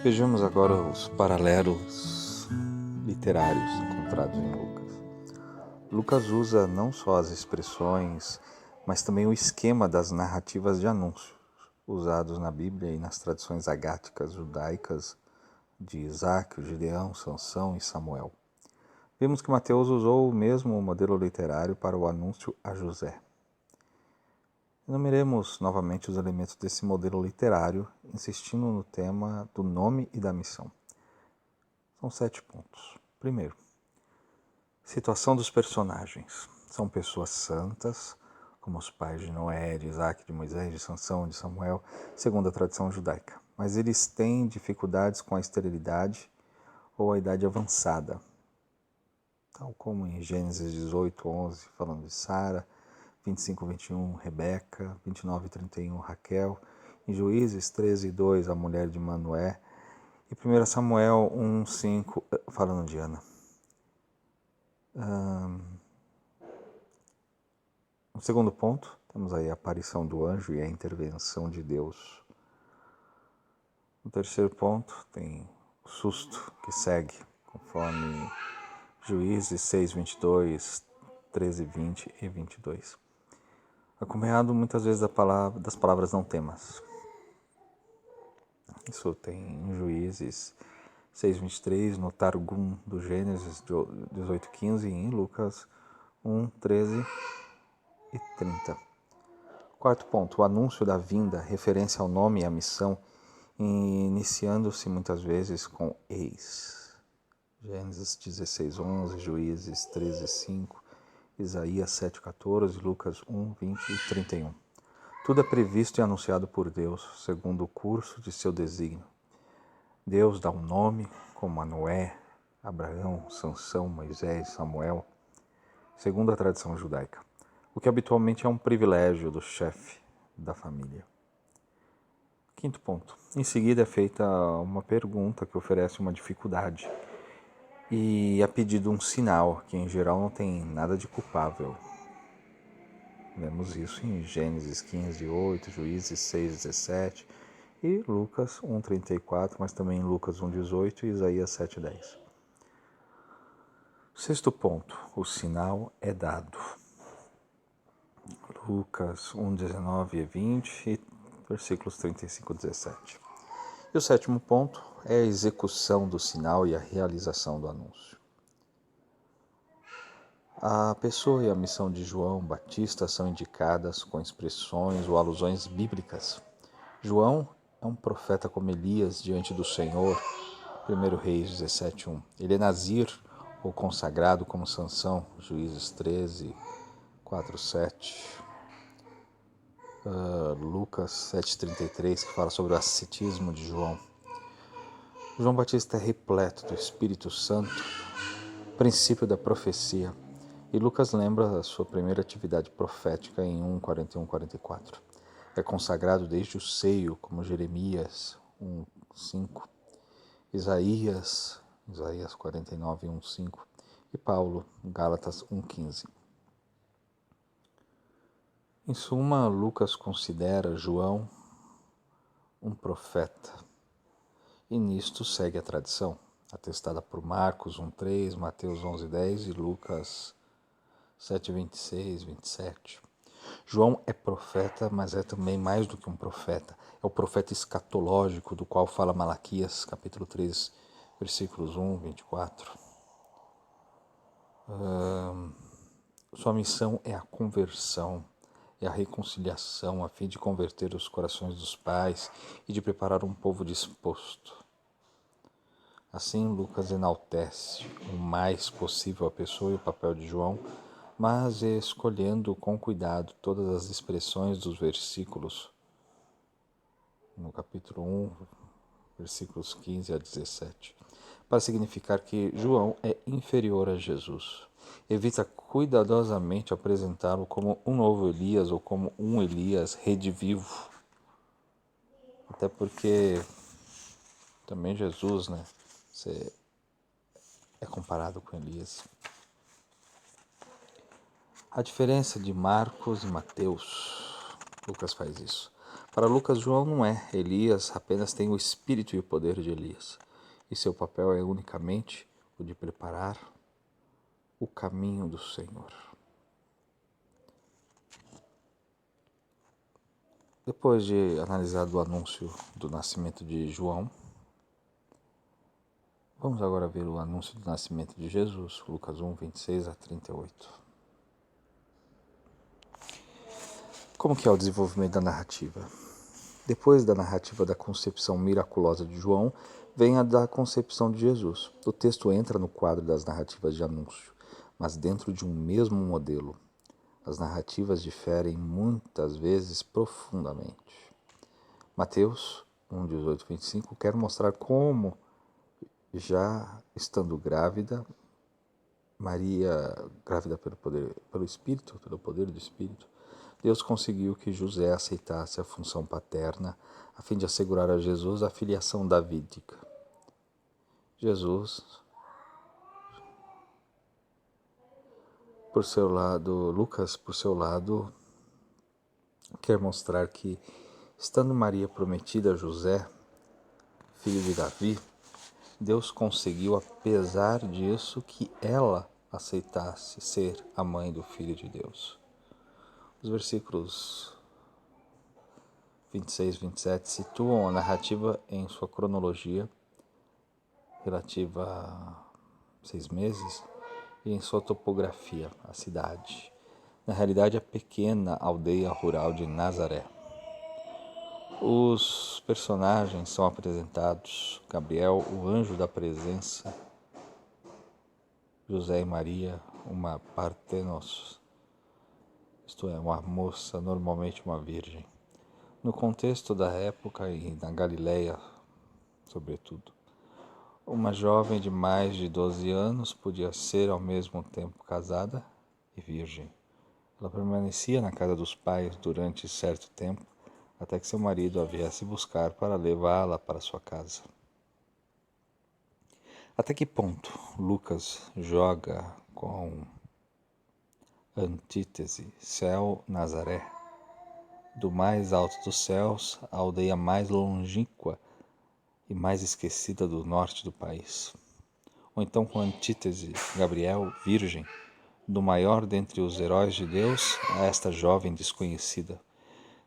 Vejamos agora os paralelos literários encontrados em Lucas. Lucas usa não só as expressões, mas também o esquema das narrativas de anúncios usados na Bíblia e nas tradições agáticas judaicas de Isaac, Gideão, Sansão e Samuel. Vemos que Mateus usou o mesmo modelo literário para o anúncio a José. Enumeremos novamente os elementos desse modelo literário, insistindo no tema do nome e da missão. São 7 pontos. Primeiro, situação dos personagens. São pessoas santas, como os pais de Noé, de Isaac, de Moisés, de Sansão, de Samuel, segundo a tradição judaica. Mas eles têm dificuldades com a esterilidade ou a idade avançada, tal como em Gênesis 18, 11, falando de Sara, 25, 21, Rebeca, 29, 31, Raquel, em Juízes 13, 2, a mulher de Manoé, e 1 Samuel 1, 5, falando de Ana. No segundo ponto, temos aí a aparição do anjo e a intervenção de Deus. No terceiro ponto, tem o susto que segue, conforme Juízes 6, 22, 13, 20 e 22. Acompanhado muitas vezes das palavras não temas. Isso tem em Juízes 6:23, no Targum do Gênesis 18:15 e em Lucas 1:13 e 30. Quarto ponto, o anúncio da vinda, referência ao nome e à missão, iniciando-se muitas vezes com eis. Gênesis 16:11, Juízes 13:5, Isaías 7:14, Lucas 1:20 e 31. Tudo é previsto e anunciado por Deus, segundo o curso de seu desígnio. Deus dá um nome, como a Noé, Abraão, Sansão, Moisés, Samuel, segundo a tradição judaica, o que habitualmente é um privilégio do chefe da família. Quinto ponto. Em seguida é feita uma pergunta que oferece uma dificuldade e é pedido um sinal, que em geral não tem nada de culpável. Vemos isso em Gênesis 15:8, Juízes 6:17 e Lucas 1:34, mas também em Lucas 1:18 e Isaías 7:10. Sexto ponto, o sinal é dado. Lucas 1:19 e 20 e versículos 35 e 17. E o sétimo ponto é a execução do sinal e a realização do anúncio. A pessoa e a missão de João Batista são indicadas com expressões ou alusões bíblicas. João é um profeta como Elias diante do Senhor, 1 Reis 17:1. Ele é Nazir ou consagrado como Sansão, Juízes 13, 4, 7. Lucas 7:33, que fala sobre o ascetismo de João. João Batista é repleto do Espírito Santo, princípio da profecia. E Lucas lembra a sua primeira atividade profética em 1:41-44. É consagrado desde o seio, como Jeremias 1:5, Isaías 49:1-5 e Paulo, Gálatas 1:15. Em suma, Lucas considera João um profeta, e nisto segue a tradição, atestada por Marcos 1:3, Mateus 11:10 e Lucas 7:26, 27. João é profeta, mas é também mais do que um profeta. É o profeta escatológico, do qual fala Malaquias, capítulo 3, versículos 1, 24. Sua missão é a conversão, é a reconciliação, a fim de converter os corações dos pais e de preparar um povo disposto. Assim, Lucas enaltece o mais possível a pessoa e o papel de João, mas escolhendo com cuidado todas as expressões dos versículos, no capítulo 1, versículos 15 a 17, para significar que João é inferior a Jesus. Evita cuidadosamente apresentá-lo como um novo Elias ou como um Elias redivivo. Até porque também Jesus, é comparado com Elias. A diferença de Marcos e Mateus, Lucas faz isso. Para Lucas, João não é. Elias apenas tem o espírito e o poder de Elias. E seu papel é unicamente o de preparar o caminho do Senhor. Depois de analisar o anúncio do nascimento de João, vamos agora ver o anúncio do nascimento de Jesus, Lucas 1, 26 a 38. Como que é o desenvolvimento da narrativa? Depois da narrativa da concepção miraculosa de João, vem a da concepção de Jesus. O texto entra no quadro das narrativas de anúncio, mas dentro de um mesmo modelo. As narrativas diferem muitas vezes profundamente. Mateus 1, 18, 25 quer mostrar como, já estando grávida, Maria, grávida pelo poder do Espírito, Deus conseguiu que José aceitasse a função paterna a fim de assegurar a Jesus a filiação davídica. Jesus, por seu lado, Lucas, por seu lado, quer mostrar que, estando Maria prometida a José, filho de Davi, Deus conseguiu, apesar disso, que ela aceitasse ser a mãe do Filho de Deus. Os versículos 26 e 27 situam a narrativa em sua cronologia relativa a 6 meses e em sua topografia, a cidade. Na realidade, a pequena aldeia rural de Nazaré. Os personagens são apresentados: Gabriel, o anjo da presença, José e Maria, uma partenos, isto é, uma moça, normalmente uma virgem. No contexto da época e na Galileia, sobretudo, uma jovem de mais de 12 anos podia ser ao mesmo tempo casada e virgem. Ela permanecia na casa dos pais durante certo tempo, até que seu marido a viesse buscar para levá-la para sua casa. Até que ponto Lucas joga com antítese céu-Nazaré? Do mais alto dos céus, a aldeia mais longínqua e mais esquecida do norte do país. Ou então com a antítese Gabriel, virgem, do maior dentre os heróis de Deus a esta jovem desconhecida.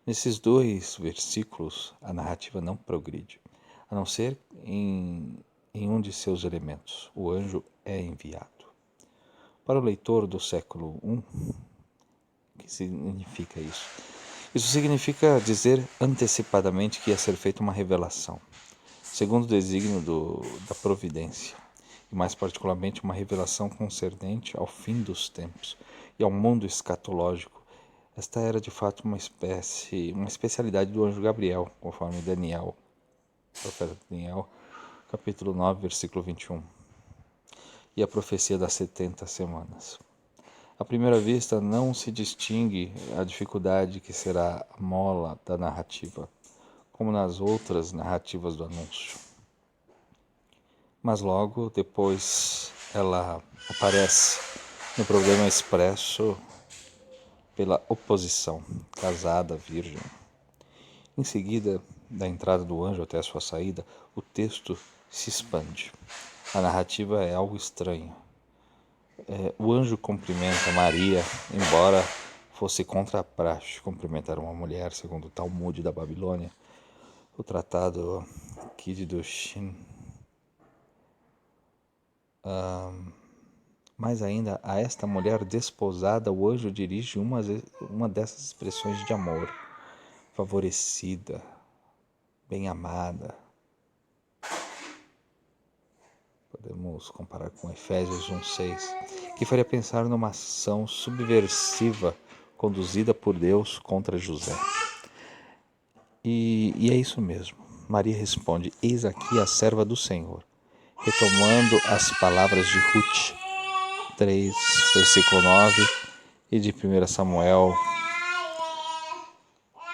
Nesses dois versículos, a narrativa não progride, a não ser em um de seus elementos. O anjo é enviado. Para o leitor do século I, o que significa isso? Isso significa dizer antecipadamente que ia ser feita uma revelação, segundo o desígnio da providência, e mais particularmente uma revelação concernente ao fim dos tempos e ao mundo escatológico. Esta era de fato uma especialidade do anjo Gabriel, conforme Daniel, profeta Daniel, capítulo 9, versículo 21, e a profecia das 70 semanas. À primeira vista, não se distingue a dificuldade que será a mola da narrativa, como nas outras narrativas do anúncio. Mas logo depois ela aparece no problema expresso pela oposição, casada, virgem. Em seguida, da entrada do anjo até a sua saída, o texto se expande. A narrativa é algo estranho. O anjo cumprimenta Maria, embora fosse contra a praxe cumprimentar uma mulher, segundo o Talmud da Babilônia, o tratado Kiddushin. Mais ainda, a esta mulher desposada, o anjo dirige uma dessas expressões de amor, favorecida, bem-amada. Podemos comparar com Efésios 1:6, que faria pensar numa ação subversiva conduzida por Deus contra José. E é isso mesmo. Maria responde: eis aqui a serva do Senhor, retomando as palavras de Ruth 3, versículo 9, e de 1 Samuel,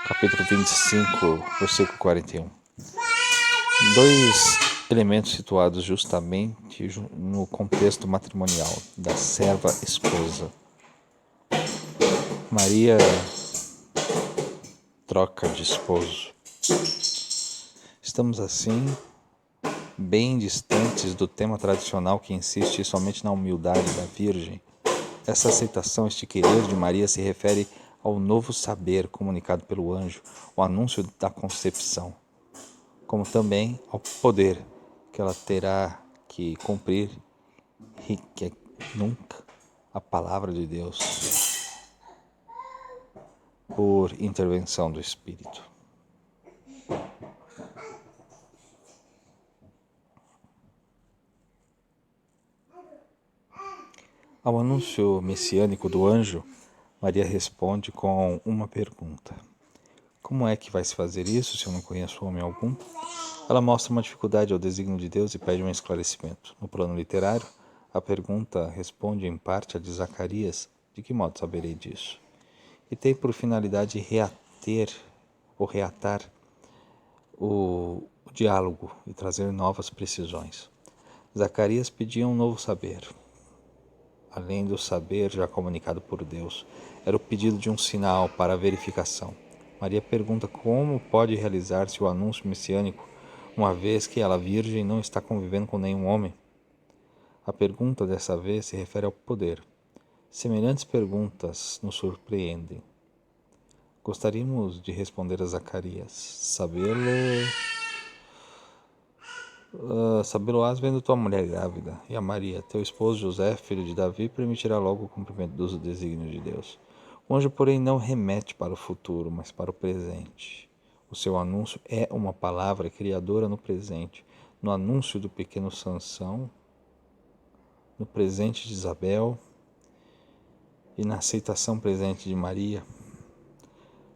capítulo 25, versículo 41. Dois elementos situados justamente no contexto matrimonial da serva-esposa. Maria troca de esposo. Estamos assim bem distantes do tema tradicional que insiste somente na humildade da Virgem. Essa aceitação, este querer de Maria se refere ao novo saber comunicado pelo anjo, o anúncio da concepção, como também ao poder que ela terá que cumprir e que nunca a palavra de Deus por intervenção do Espírito. Ao anúncio messiânico do anjo, Maria responde com uma pergunta. Como é que vai se fazer isso se eu não conheço homem algum? Ela mostra uma dificuldade ao desígnio de Deus e pede um esclarecimento. No plano literário, a pergunta responde em parte a de Zacarias, de que modo saberei disso? E tem por finalidade reatar o diálogo e trazer novas precisões. Zacarias pedia um novo saber. Além do saber já comunicado por Deus, era o pedido de um sinal para a verificação. Maria pergunta como pode realizar-se o anúncio messiânico, uma vez que ela, virgem, não está convivendo com nenhum homem. A pergunta dessa vez se refere ao poder. Semelhantes perguntas nos surpreendem. Gostaríamos de responder a Zacarias. Sabê-lo-ás vendo tua mulher grávida, e a Maria, teu esposo José, filho de Davi, permitirá logo o cumprimento dos desígnios de Deus. O anjo, porém, não remete para o futuro, mas para o presente. O seu anúncio é uma palavra criadora no presente, no anúncio do pequeno Sansão, no presente de Isabel e na aceitação presente de Maria.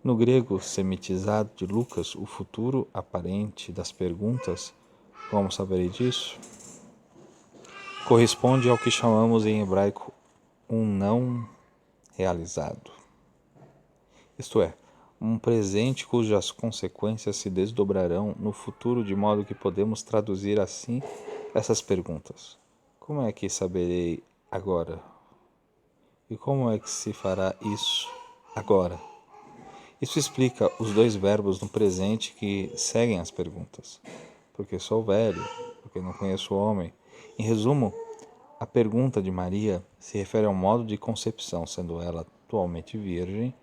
No grego semitizado de Lucas, o futuro aparente das perguntas, como saberei disso, corresponde ao que chamamos em hebraico um não realizado. Isto é, um presente cujas consequências se desdobrarão no futuro, de modo que podemos traduzir assim essas perguntas. Como é que saberei agora? E como é que se fará isso agora? Isso explica os dois verbos no presente que seguem as perguntas. Porque sou velho, porque não conheço homem. Em resumo, a pergunta de Maria se refere ao modo de concepção, sendo ela atualmente virgem.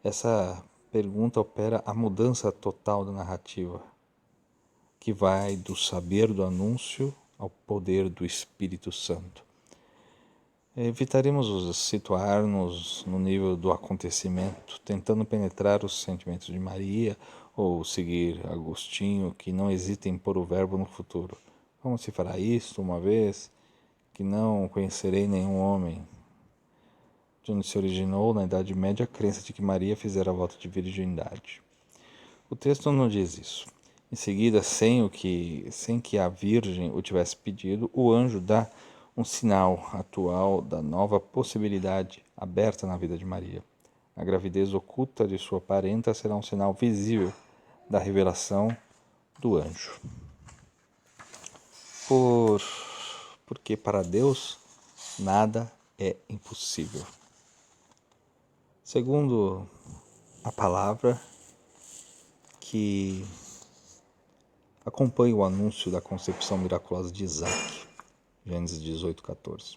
Essa pergunta opera a mudança total da narrativa, que vai do saber do anúncio ao poder do Espírito Santo. Evitaremos situar-nos no nível do acontecimento, tentando penetrar os sentimentos de Maria ou seguir Agostinho, que não hesita em pôr o verbo no futuro. Como se fará isto uma vez que não conhecerei nenhum homem? De onde se originou, na Idade Média, a crença de que Maria fizera voto de virgindade. O texto não diz isso. Em seguida, sem que a Virgem o tivesse pedido, o anjo dá um sinal atual da nova possibilidade aberta na vida de Maria. A gravidez oculta de sua parenta será um sinal visível da revelação do anjo. Porque para Deus nada é impossível. Segundo a palavra que acompanha o anúncio da concepção miraculosa de Isaac, Gênesis 18:14.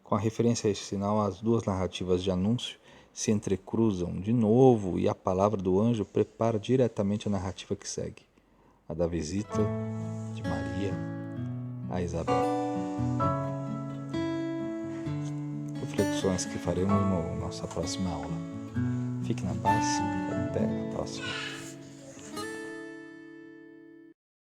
Com a referência a esse sinal, as duas narrativas de anúncio se entrecruzam de novo e a palavra do anjo prepara diretamente a narrativa que segue, a da visita de Maria a Isabel. Reflexões que faremos na nossa próxima aula. Fique na paz, até a próxima.